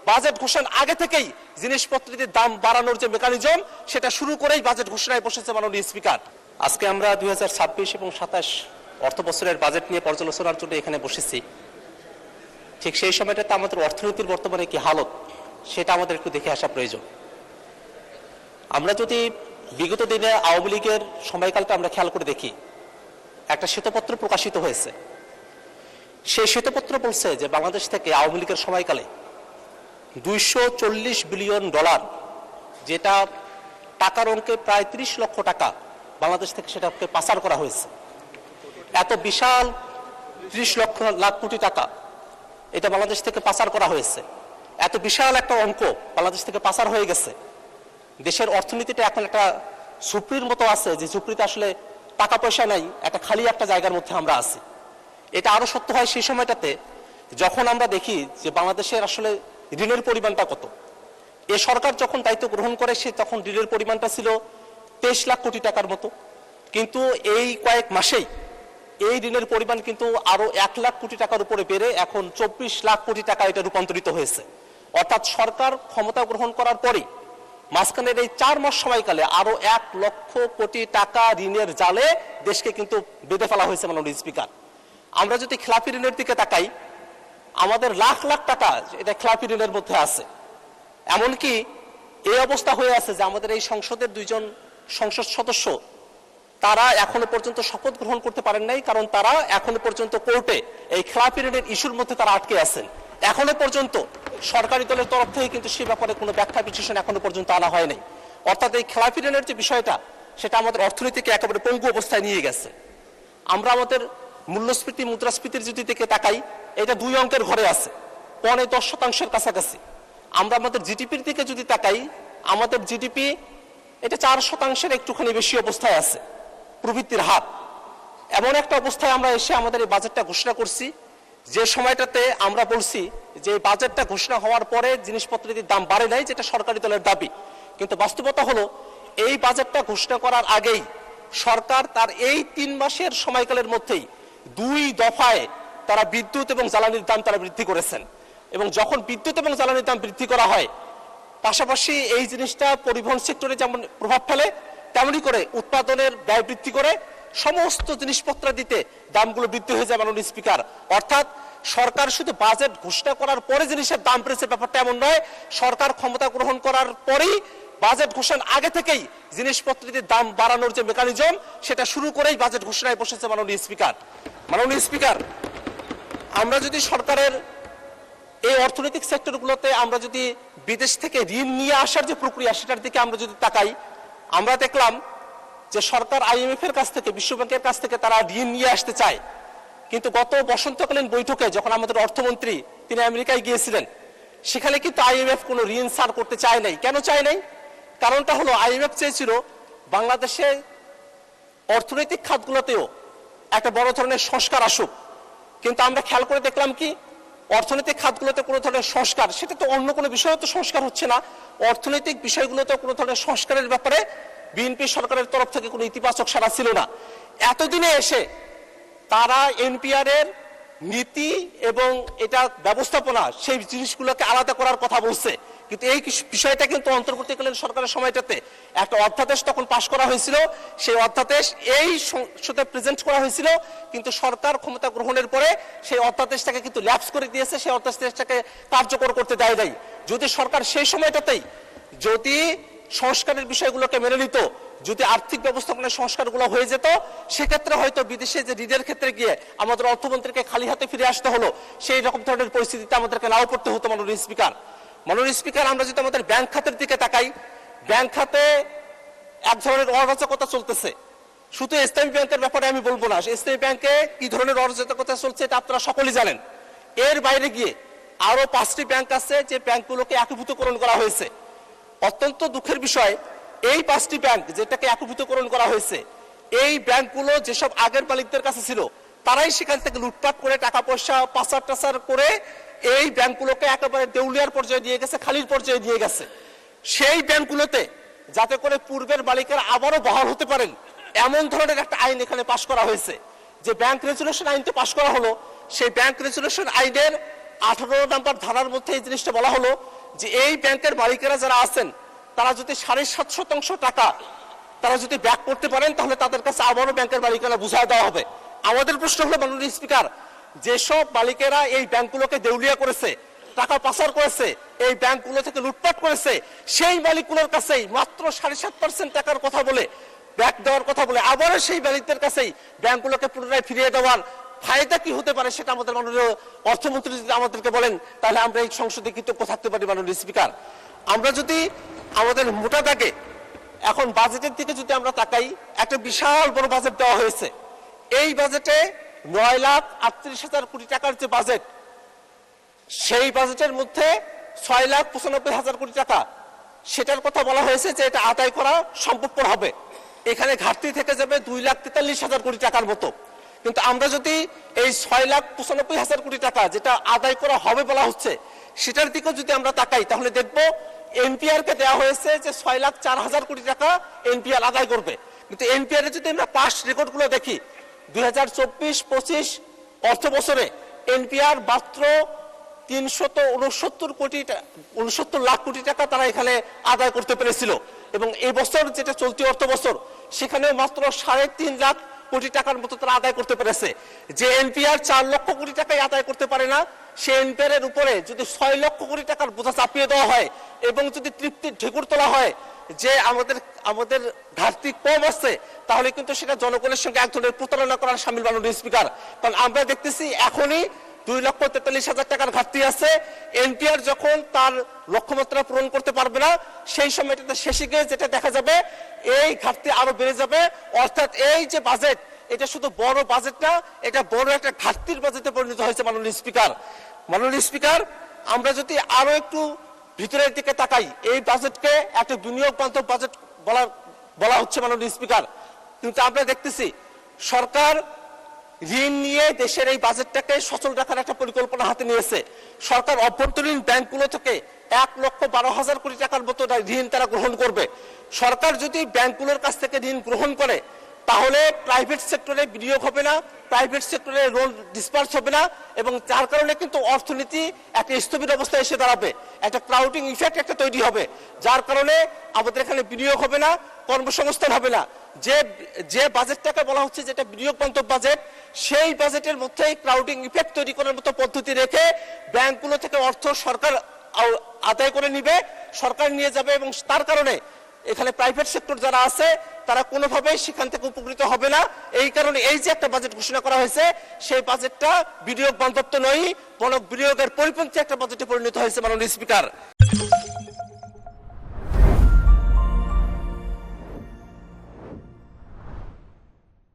Budget ঘোষণার আগে থেকেই জিনিসপত্রের দাম বাড়ানোর যে মেকানিজম সেটা শুরু করেই বাজেট ঘোষণায় বসেছে মাননীয় স্পিকার। আজকে আমরা 2026 এবং 27 অর্থ বছরের বাজেট নিয়ে পর্যালোচনার জন্য এখানে বসেছি। ঠিক সেই সময়টাতে আমাদের অর্থনীতির বর্তমানে কি হালত সেটা আমাদের একটু দেখে আসা প্রয়োজন। আমরা যদি বিগত দিনে আওয়ামী লীগের সময়কালটা আমরা খেয়াল করে দেখি, একটা শ্বেতপত্র প্রকাশিত হয়েছে। সেই শ্বেতপত্র বলছে যে বাংলাদেশ থেকে আওয়ামী লীগের সময়কালে 240 বিলিয়ন ডলার, যেটা টাকার অঙ্কে প্রায় 30 লক্ষ টাকা বাংলাদেশ থেকে সেটাকে পাচার করা হয়েছে। এত বিশাল 30 লাখ কোটি টাকা এটা বাংলাদেশ থেকে পাচার করা হয়েছে। এত বিশাল একটা অঙ্ক বাংলাদেশ থেকে পাচার হয়ে গেছে। দেশের অর্থনীতিটা এখন একটা ঝুপড়ির মতো আছে, যে ঝুপড়িতে আসলে টাকা পয়সা নাই, একটা খালি একটা জায়গার মধ্যে আমরা আছি। এটা আরো সত্য হয় সেই সময়টাতে যখন আমরা দেখি যে বাংলাদেশের আসলে ঋণের পরিমাণটা কত। এ সরকার যখন দায়িত্ব গ্রহণ করে সে তখন ঋণের পরিমাণটা ছিল 23 লাখ কোটি টাকার মতো, কিন্তু এই কয়েক মাসেই এই ঋণের পরিমাণ কিন্তু আরো 1 লাখ কোটি টাকার উপরে বেড়ে এখন 24 লাখ কোটি টাকা এটা রূপান্তরিত হয়েছে। অর্থাৎ সরকার ক্ষমতা গ্রহণ করার পরে মাঝখানের এই 4 মাস সময়কালে আরো 1 লক্ষ কোটি টাকা ঋণের জালে দেশকে কিন্তু বেঁধে ফেলা হয়েছে মাননীয় স্পিকার। আমরা যদি খেলাপি ঋণের দিকে তাকাই, আমাদের লাখ লাখ টাকা এটা খেলাপি ঋণের মধ্যে আছে। এমনকি এই অবস্থা হয়ে আছে যে আমাদের এই সংসদের 2 জন সংসদ সদস্য তারা এখনো পর্যন্ত শপথ গ্রহণ করতে পারেন নাই, কারণ তারা এখনো পর্যন্ত কোর্টে এই খেলাপি ঋণের ইস্যুর মধ্যে তারা আটকে আছেন। এখনো পর্যন্ত সরকারি দলের তরফ থেকে কিন্তু সে ব্যাপারে কোনো ব্যাখ্যা বিশ্লেষণ এখনো পর্যন্ত আনা হয় নাই। অর্থাৎ এই খেলাপি ঋণের যে বিষয়টা সেটা আমাদের অর্থনীতিকে একেবারে পঙ্গু অবস্থায় নিয়ে গেছে। আমরা আমাদের মূল্যস্ফীতি মুদ্রাস্ফীতির যদি দিকে তাকাই, এটা 2 অঙ্কের ঘরে আছে, 10% কাছাকাছি। আমরা আমাদের জিডিপির দিকে যদি তাকাই, আমাদের জিডিপি এটা 4% একটুখানি বেশি অবস্থায় আছে প্রবৃদ্ধির হার। এমন একটা অবস্থায় আমরা এসে আমাদের এই বাজেটটা ঘোষণা করছি, যে সময়টাতে আমরা বলছি যে বাজেটটা ঘোষণা হওয়ার পরে জিনিসপত্রের দাম বাড়ে নাই, যেটা সরকারি দলের দাবি। কিন্তু বাস্তবতা হলো এই বাজেটটা ঘোষণা করার আগেই সরকার তার এই 3 মাসের সময়কালের মধ্যেই 2 দফায় তারা বিদ্যুৎ এবং জ্বালানির দাম তারা বৃদ্ধি করেছেন। এবং যখন বিদ্যুৎ এবং জ্বালানির দাম বৃদ্ধি করা হয়, পাশাপাশি এই জিনিসটা পরিবহন সেক্টরে যেমন প্রভাব ফেলে, তেমনি করে উৎপাদনের ব্যয় বৃদ্ধি করে সমস্ত জিনিসপত্র দিতে দামগুলো বৃদ্ধি হয়ে যায় মাননীয় স্পিকার। অর্থাৎ সরকার শুধু বাজেট ঘোষণা করার পরে জিনিসের দাম বেড়েছে ব্যাপারটা এমন নয়, সরকার ক্ষমতা গ্রহণ করার পরেই বাজেট ঘোষণার আগে থেকেই জিনিসপত্রের দাম বাড়ানোর যে মেকানিজম সেটা শুরু করেই বাজেট ঘোষণায় বসেছে মাননীয় স্পিকার। মাননীয় স্পিকার, আমরা যদি সরকারের এই অর্থনৈতিক সেক্টরগুলোতে আমরা যদি বিদেশ থেকে ঋণ নিয়ে আসার যে প্রক্রিয়া সেটার দিকে আমরা যদি তাকাই, আমরা দেখলাম যে সরকার IMF এর কাছ থেকে, বিশ্ব ব্যাংকের কাছ থেকে তারা ঋণ নিয়ে আসতে চায়। কিন্তু গত বসন্তকালীন বৈঠকে যখন আমাদের অর্থমন্ত্রী তিনি আমেরিকায় গিয়েছিলেন, সেখানে কিন্তু IMF কোনো ঋণ ছাড় করতে চায় নাই। কেন চায় নাই? কারণটা হলো IMF চেয়েছিল বাংলাদেশে অর্থনৈতিক খাতগুলোতেও একটা বড় ধরনের সংস্কার আসুক। কিন্তু আমরা খেয়াল করে দেখলাম কি, অর্থনৈতিক খাতগুলোতে কোনো ধরনের সংস্কার, সেটা তো অন্য কোনো বিষয়ে তো সংস্কার হচ্ছে না, অর্থনৈতিক বিষয়গুলোতে কোনো ধরনের সংস্কারের ব্যাপারে বিএনপি সরকারের তরফ থেকে কোনো ইতিবাচক সাড়া ছিল না। এতদিনে এসে তারা NPR এর নীতি এবং এটা ব্যবস্থাপনা সেই জিনিসগুলোকে আলাদা করার কথা বলছে। কিন্তু এই বিষয়টা কিন্তু অন্তর্বর্তীকালীন সরকারের সময়টাতে একটা অধ্যাদেশ তখন পাশ করা হয়েছিল, সেই অধ্যাদেশ এই সংসদে প্রেজেন্ট করা হয়েছিল, কিন্তু সরকার ক্ষমতা গ্রহণের পরে সেই অধ্যাদেশটাকে কিন্তু ল্যাপস করে দিয়েছে, সেই অধ্যাদেশটাকে কার্যকর করতে দেয় নাই। যদি সরকার সেই সময়টাতেই যদি সংস্কারের বিষয়গুলোকে মেনে নিত, যদি আর্থিক ব্যবস্থাপনার সংস্কারগুলো হয়ে যেত, সেক্ষেত্রে হয়তো বিদেশে যে ঋণের ক্ষেত্রে গিয়ে আমাদের অর্থমন্ত্রীকে খালি হাতে ফিরে আসতে হলো, সেই রকম ধরনের পরিস্থিতিতে আমাদেরকে নাও পড়তে হতো মাননীয় স্পিকার। মাননীয় স্পিকার, আমরা যদি আমাদের ব্যাংক খাতের দিকে তাকাই, ব্যাংক খাতে এক ধরনের অরাজকতা চলতেছে। শুধু ইসলামী ব্যাংকের ব্যাপারে আমি বলবো না, ইসলামী ব্যাংকে কি ধরনের অরাজকতা চলছে এটা আপনারা সকলেই জানেন। এর বাইরে গিয়ে আরো 5টি ব্যাংক আছে যে ব্যাংকগুলোকে একীভূতকরণ করা হয়েছে। অত্যন্ত দুঃখের বিষয়, এই 5টি ব্যাংক যেটাকে একীভূতকরণ করা হয়েছে, এই ব্যাংকগুলো যেসব আগের মালিকদের কাছে ছিল তারাই সেখান থেকে লুটপাট করে টাকা পয়সা পাচার টাচার করে এই ব্যাংকগুলোকে একেবারে দেউলিয়ার পর্যায়ে নিয়ে গেছে, খালির পর্যায়ে নিয়ে গেছে। সেই ব্যাংকগুলোতে যাতে করে পূর্বের মালিকেরা আবারও বহাল হতে পারেন এমন ধরনের একটা আইন এখানে পাশ করা হয়েছে। যে ব্যাংক রেজুলেশন আইনটা পাশ করা হলো, সেই ব্যাংক রেজুলেশন আইনের 18 নম্বর ধারার মধ্যে এই জিনিসটা বলা হলো যে এই ব্যাংকের মালিকেরা যারা আছেন তারা যদি 7.5% টাকা তারা যদি ব্যাক করতে পারেন তাহলে তাদের কাছে আবারও ব্যাংকের মালিকানা বুঝায় দেওয়া হবে। আমাদের প্রশ্ন হলো মাননীয় স্পিকার, যেসব মালিকেরা এই ব্যাংকগুলোকে দেউলিয়া করেছে, টাকা পাচার করেছে, এই ব্যাংকগুলো থেকে লুটপাট করেছে, সেই মালিকগুলোর কাছেই মাত্র 7.5% টাকার কথা বলে ব্যাক দেওয়ার কথা বলে আবারও সেই মালিকদের কাছেই ব্যাংকগুলোকে পুনরায় ফিরিয়ে দেওয়ার ফায়দা কি হতে পারে সেটা আমাদের মাননীয় অর্থমন্ত্রী যদি আমাদেরকে বলেন তাহলে আমরা এই সংসদে কৃতজ্ঞ থাকতে পারি। মাননীয় স্পিকার, আমরা যদি আমাদের মোটা দাগে এখন বাজেটের দিকে যদি আমরা তাকাই, একটা বিশাল বড় বাজেট দেওয়া হয়েছে। এই বাজেটে 9,38,000 কোটি টাকার যে বাজেট, সেই বাজেটের মধ্যে 6,95,000 কোটি টাকা সেটার কথা বলা হয়েছে যে এটা আদায় করা সম্ভবপর হবে। এখানে ঘাটতি থেকে যাবে 2,43,000 কোটি টাকার মতো। কিন্তু আমরা যদি এই 6,95,000 কোটি টাকা যেটা আদায় করা হবে বলা হচ্ছে সেটার দিকেও যদি আমরা তাকাই তাহলে দেখবো এনপিআর কে দেওয়া হয়েছে যে 6,04,000 কোটি টাকা এনপিআর আদায় করবে। কিন্তু এনপিআর এর যদি আমরা পাস্ট রেকর্ড গুলো দেখি 2024-25 অর্থ বছরে এনপিআর মাত্র 369 লাখ কোটি টাকা তারা এখানে আদায় করতে পেরেছিল, এবং এই বছর যেটা চলতি অর্থ বছর সেখানে মাত্র 3.5 লাখ কোটি টাকার মতো তারা আদায় করতে পেরেছে। যে এনপিআর 4 লক্ষ কোটি টাকায় আদায় করতে পারে না, সে এনপিআর এর উপরে যদি 6 লক্ষ কোটি টাকার বোঝা চাপিয়ে দেওয়া হয় এবং যদি তৃপ্তির ঢেকুর তোলা হয় যে আমাদের ঘাটতি কম আছে, তাহলে কিন্তু সেটা জনগণের সঙ্গে এক ধরনের প্রতারণা করার শামিল। মাননীয় স্পিকার, কারণ আমরা দেখতেছি এখনই 2,43,000 টাকার ঘাটতি আছে। এনপিআর যখন তার লক্ষ্যমাত্রা পূরণ করতে পারবে না সেই সময়টাতে শেষে গিয়ে যেটা দেখা যাবে এই ঘাটতি আরো বেড়ে যাবে। অর্থাৎ এই যে বাজেট, এটা শুধু বড় বাজেট না, এটা বড় একটা ঘাটতির বাজেটে পরিণত হয়েছে। মাননীয় স্পিকার, আমরা যদি আরো একটু ভিতরের দিকে তাকাই, এই বাজেটকে একটা বিনিয়োগ বান্ধব বাজেট বলা হচ্ছে মাননীয় স্পিকার, কিন্তু আমরা দেখতেছি সরকার ঋণ নিয়ে দেশের এই বাজেটটাকে সচল রাখার একটা পরিকল্পনা হাতে নিয়েছে। সরকার অভ্যন্তরীণ ব্যাংকগুলো থেকে 1,12,000 কোটি টাকার মতো ঋণ তারা গ্রহণ করবে। সরকার যদি ব্যাংকগুলোর কাছ থেকে ঋণ গ্রহণ করে তাহলে প্রাইভেট সেক্টরে বিনিয়োগ হবে না, প্রাইভেট সেক্টরে লোন ডিসপার্স হবে না, এবং যার কারণে কিন্তু অর্থনীতি একটা স্থবির অবস্থায় এসে দাঁড়াবে, একটা ক্রাউডিং ইফেক্ট একটা তৈরি হবে, যার কারণে আমাদের এখানে বিনিয়োগ হবে না, কর্মসংস্থান হবে না। যে বাজেটটাকে বলা হচ্ছে যেটা বিনিয়োগ বান্ধব বাজেট, সেই বাজেটের মধ্যে ক্রাউডিং ইফেক্ট তৈরি করার মতো পদ্ধতি রেখে ব্যাংকগুলো থেকে অর্থ সরকার আদায় করে নিবে, সরকার নিয়ে যাবে, এবং তার কারণে এখানে প্রাইভেট সেক্টর যারা আছে তারা কোনোভাবেই সেখান থেকে উপকৃত হবে না। এই কারণে এই যে একটা বাজেট ঘোষণা করা হয়েছে সেই বাজেটটা বিনিয়োগ বান্ধব তো নয়, বরং বিনিয়োগের পরিপন্থী একটা বাজেটে পরিণত হয়েছে। মাননীয় স্পিকার।